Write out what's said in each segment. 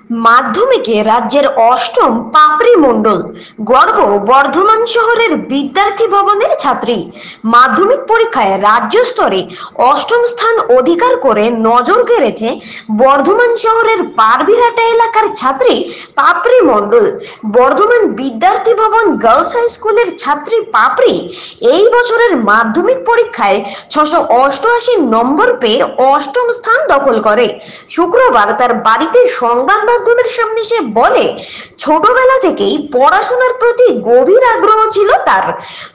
মাধ্যমিকে রাজ্যের অষ্টম পাপড়ি মণ্ডল গর্ব বর্ধমান শহরের বিদ্যার্থী ভবনের ছাত্রী। মাধ্যমিক পরীক্ষায় রাজ্য স্তরে অষ্টম স্থান অধিকার করে নজর কেড়েছে বর্ধমান শহরের পারবিরহাটা এলাকার ছাত্রী পাপড়ি মণ্ডল। বর্ধমান বিদ্যার্থী ভবন গার্লস হাই স্কুলের ছাত্রী পাপড়ি এই বছরের মাধ্যমিক পরীক্ষায় 688 নম্বর পেয়ে অষ্টম স্থান দখল করে। শুক্রবার তার বাড়িতে সংবাদ মাধ্যমের সামনে সে বলে, ছোটবেলা থেকেই পড়াশোনার প্রতি গভীর আগ্রহ ছিল তার।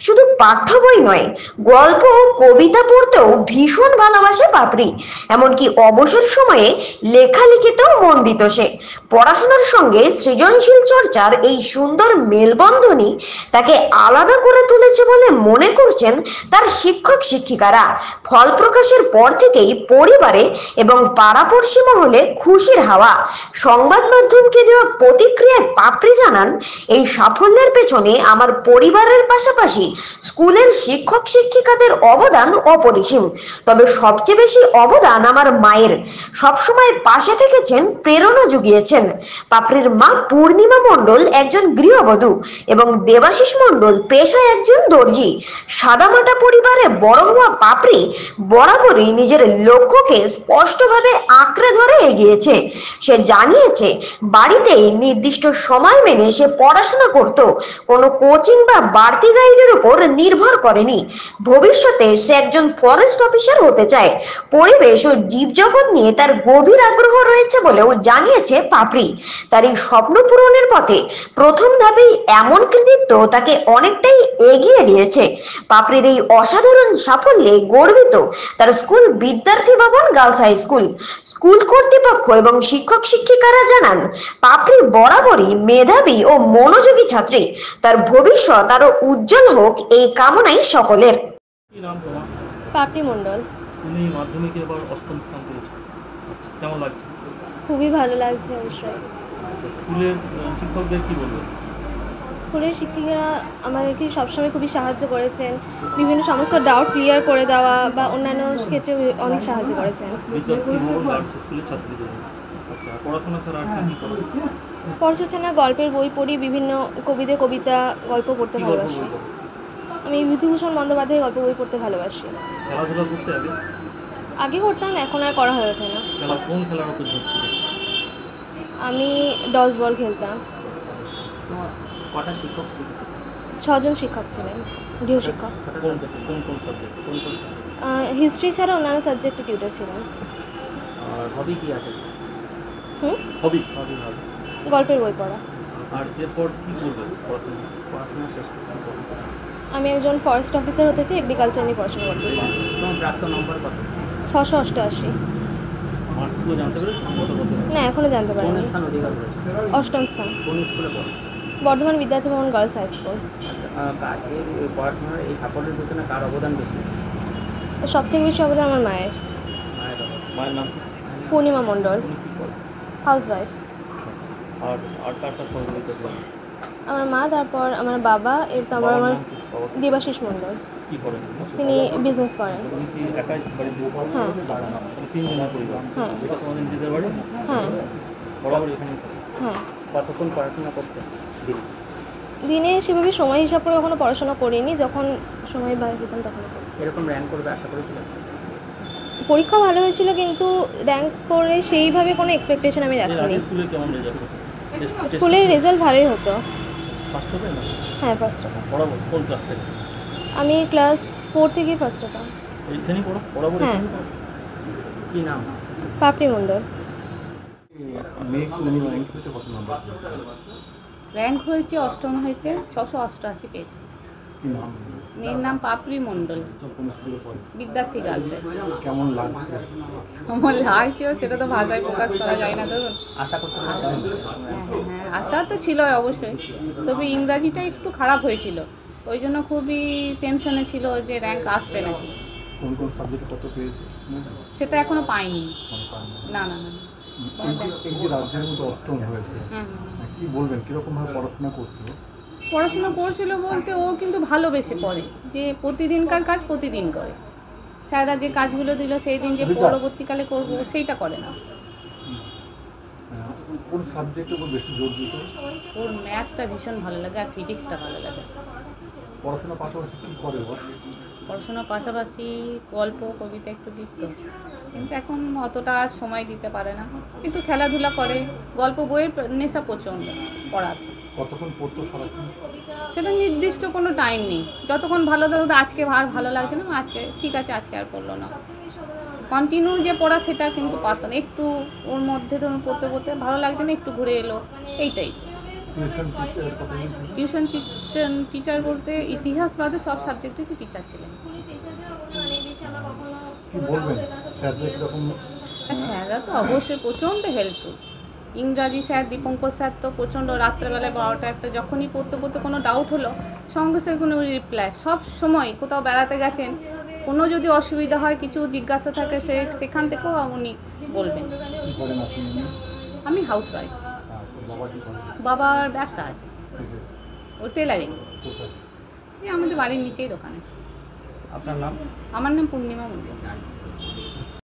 শুধু পাঠ্য বই নয়, গল্প ও কবিতা পড়তেও ভীষণ ভালোবাসে পাপড়ি। এমনকি অবসর সময়ে লেখালেখিতেও মন দিত সে। পড়াশোনার সঙ্গে সৃজনশীল চর্চার এই সুন্দর মেলবন্ধনই তাকে আলাদা করে তুলেছে বলে মনে করছেন তার শিক্ষক শিক্ষিকারা। ফল প্রকাশের পর থেকেই পরিবারে এবং পাড়াপড়শি মহলে খুশির হাওয়া। সংবাদ মাধ্যমকে দেওয়া প্রতিক্রিয়ায় পাপড়ি জানান, এই সাফল্যের পেছনে আমার পরিবারের পাশাপাশি স্কুলের শিক্ষক শিক্ষিকাদের অবদান অপরিসীম। তবে সবচেয়ে বেশি অবদান আমার মায়ের, সবসময় পাশে থেকেছেন, প্রেরণা জুগিয়েছেন। পাপড়ির মা পূর্ণিমা মণ্ডল একজন গৃহবধূ এবং দেবাশিস মণ্ডল পেশায় একজন দর্জি। সাদামাটা পরিবারে বড় হওয়া পাপড়ি বরাবরই নিজের লক্ষ্যকে স্পষ্টভাবে আঁকড়ে ধরে এগিয়েছে। সে জানিয়েছে, বাড়িতেই নির্দিষ্ট সময় মেনে সে পড়াশোনা করত, কোনো কোচিং বা বাড়তি গাইডের উপর নির্ভর করেনি। ভবিষ্যতে সে একজন ফরেস্ট অফিসার হতে চায়। পরিবেশ ও জীবজগৎ নিয়ে তার গভীর আগ্রহ রয়েছে বলেও জানিয়েছে পাপড়ি। তার এই স্বপ্ন পূরণের পথে প্রথম ধাপেই এমন কৃতিত্ব তাকে অনেকটাই এগিয়ে দিয়েছে। পাপড়ির এই অসাধারণ সাফল্যে গর্বিত তার স্কুল বিদ্যার্থী ভবন গার্লস হাই স্কুল। স্কুল কর্তৃপক্ষ এবং শিক্ষক শিক্ষিকারা জানান, পাপড়ি বরাবরই মেধাবী ও মনোযোগী ছাত্রী। তার ভবিষ্যৎ আরো উজ্জ্বল হোক এই কামনাই সকলের। কি নাম তোমার? পাপড়ি মণ্ডল। তুমি মাধ্যমিকে এবার অষ্টম স্থান পেয়েছো, কেমন লাগছে? খুবই ভালো লাগছে অবশ্যই। আচ্ছা, স্কুলের শিক্ষকদের কি বলবো? স্কুলের শিক্ষিকারা আমাদেরকে সবসময় খুবই সাহায্য করেছেন, বিভিন্ন সমস্ত ডাউট ক্লিয়ার করে দেওয়া বা অন্যান্য ক্ষেত্রে অনেক সাহায্য করেছেন। বিদ্যার্থী ভবন গার্লস স্কুলের ছাত্রীদের। আচ্ছা, পড়াশোনা ছাড়া আর কি করো? পড়াশোনা গল্পের বই পড়ি, বিভিন্ন কবিদের কবিতা, গল্প পড়তে ভালোবাসি। আমি বিভূতিভূষণ বন্দ্যোপাধ্যায়ের গল্প বই পড়তে ভালোবাসি। খেলাধুলা করতে আগে করতাম, এখন আর করা হয়ে ওঠে না। কোন খেলার উপর ঝুঁকছিল? আমি ডজ বল খেলতাম। কটা শিক্ষক? 6 জন শিক্ষক ছিলেন, গৃহশিক্ষক। কোন সাবজেক্ট? হিস্ট্রি ছাড়া অন্যান্য সাবজেক্টে টিউটর ছিলেন। আর হবি কি আছে? হবি গল্পের বই পড়া। আর এরপর কি করবে? পড়াশোনা শেষ করবে? আমি একজন ফরেস্ট অফিসার হতে চাই, এগ্রিকালচার নিয়ে পড়াশোনা করতে চাই। তোমার প্রাপ্ত নম্বর কত? 688। মার্কসগুলো জানতে পেরেছো? না, এখনো জানতে পারিনি। কোন স্থান অধিকার করেছো? অষ্টম স্থান। কোন স্কুলে পড়ো? বর্ধমান বিদ্যার্থী ভবন গার্লস হাই স্কুল। আচ্ছা, এই পড়াশোনার এই সাফল্যের পেছনে কার অবদান বেশি? সব থেকে বেশি অবদান আমার মায়ের। মায়ের নাম? পূর্ণিমা মণ্ডল, হাউস ওয়াইফ। আর কারটা সহযোগিতা করে? আমার মা, তারপর আমার বাবা, তারপর আমার দেবাশিস মণ্ডল। কি করেন? তিনি বিজনেস করেন। তুমি কি একাই বাড়ি দিয়ে? হ্যাঁ। 3 জনের পরিবার? হ্যাঁ। এটা তোমাদের নিজেদের বাড়ি? হ্যাঁ। বরাবর এখানে? হ্যাঁ। কতক্ষণ পড়াশোনা করতে দিনে সেভাবে সময় হিসাব করে কখনো পড়াশোনা করিনি, যখন সময় পেতাম তখন। এরকম র্যাঙ্ক করবে আশা করেছিলাম? পরীক্ষা ভালো হয়েছিল, কিন্তু র্যাঙ্ক করে সেইভাবে কোনো এক্সপেকটেশন আমি রাখিনি। স্কুলে কেমন রেজাল্ট? স্কুলের রেজাল্ট ভালোই হতো। ফার্স্ট হবে না? হ্যাঁ, ফার্স্ট হতাম। পড়াবো কোন ক্লাস থেকে? আমি ক্লাস 4 থেকেই ফার্স্ট হতাম। এইখানেই পড়াবো? হ্যাঁ। কি নাম? পাপড়ি মণ্ডল। র্যাঙ্ক হয়েছে, অষ্টম হয়েছে, 688 পেয়েছে। মেয়ের নাম পাপড়ি মণ্ডল, বিদ্যার্থী গার্লসে। কেমন লাগছে? আমার লাগছে সেটা তো ভাষায় প্রকাশ করা যায় না। ধরুন, আশা করতে হ্যাঁ, আশা তো ছিল অবশ্যই, তবে ইংরাজিটা একটু খারাপ হয়েছিল, ওই জন্য খুবই টেনশনে ছিল যে র্যাঙ্ক আসবে নাকি। কোন কোন সাবজেক্টে কত পেয়েছে সেটা এখনো পাইনি। না। এই যে রাজ্যের মধ্যে অষ্টম হয়েছে, কি বলবেন, কিরকম ভাবে পড়াশোনা করছিল? পড়াশোনা করছিল বলতে ও কিন্তু ভালোবেসে পড়ে, যে প্রতিদিনকার কাজ প্রতিদিন করে। স্যাররা যে কাজগুলো দিল সেই দিন যে পরবর্তীকালে করবো সেইটা করে না। কোন সাবজেক্টের উপর বেশি জোর দিত? ওর ম্যাথটা ভীষণ ভালো লাগে আর ফিজিক্সটা ভালো লাগে। পড়াশোনার পাশাপাশি কী করে ও? পড়াশোনার পাশাপাশি গল্প কবিতা একটু লিখত, কিন্তু এখন অতটা আর সময় দিতে পারে না। একটু খেলাধুলা করে, গল্প বইয়ের নেশা প্রচণ্ড পড়ার। কতক্ষণ পড়তো সারাক্ষণ? সেটা নির্দিষ্ট কোনো টাইম নেই, যতক্ষণ ভালো লাগতো। আজকে আর ভালো লাগছে না, আজকে ঠিক আছে, আজকে আর পড়লো না। কন্টিনিউ যে পড়া সেটা কিন্তু পারতো না। একটু ওর মধ্যে ধরুন পড়তে পড়তে ভালো লাগছে না, একটু ঘুরে এলো, এইটাই। টিউশন টিচার কতদিন ছিল? টিউশন টিচার বলতে ইতিহাস বাদে সব সাবজেক্টেরই টিচার ছিলেন। কি বলবেন স্যারদের কীরকম? স্যাররা তো অবশ্যই প্রচণ্ড হেল্পফুল। ইংরাজি স্যার দীপঙ্কর স্যার তো প্রচণ্ড, রাত্রেবেলায় 12টা একটা যখনই পড়তে পড়তে কোনো ডাউট হলো সঙ্গে সঙ্গে কোনো রিপ্লাই। সব সময় কোথাও বেড়াতে গেছেন, কোনো যদি অসুবিধা হয়, কিছু জিজ্ঞাসা থাকে, সেখান থেকেও উনি বলবেন। কী করেন আপনি? আমি হাউস ওয়াইফ। বাবা কী করেন? বাবার ব্যবসা আছে, কিসের? ও টেলারিং। কোথায়? এই আমাদের বাড়ির নিচেই দোকান আছে। আপনার নাম? আমার নাম পূর্ণিমা মন্ডল।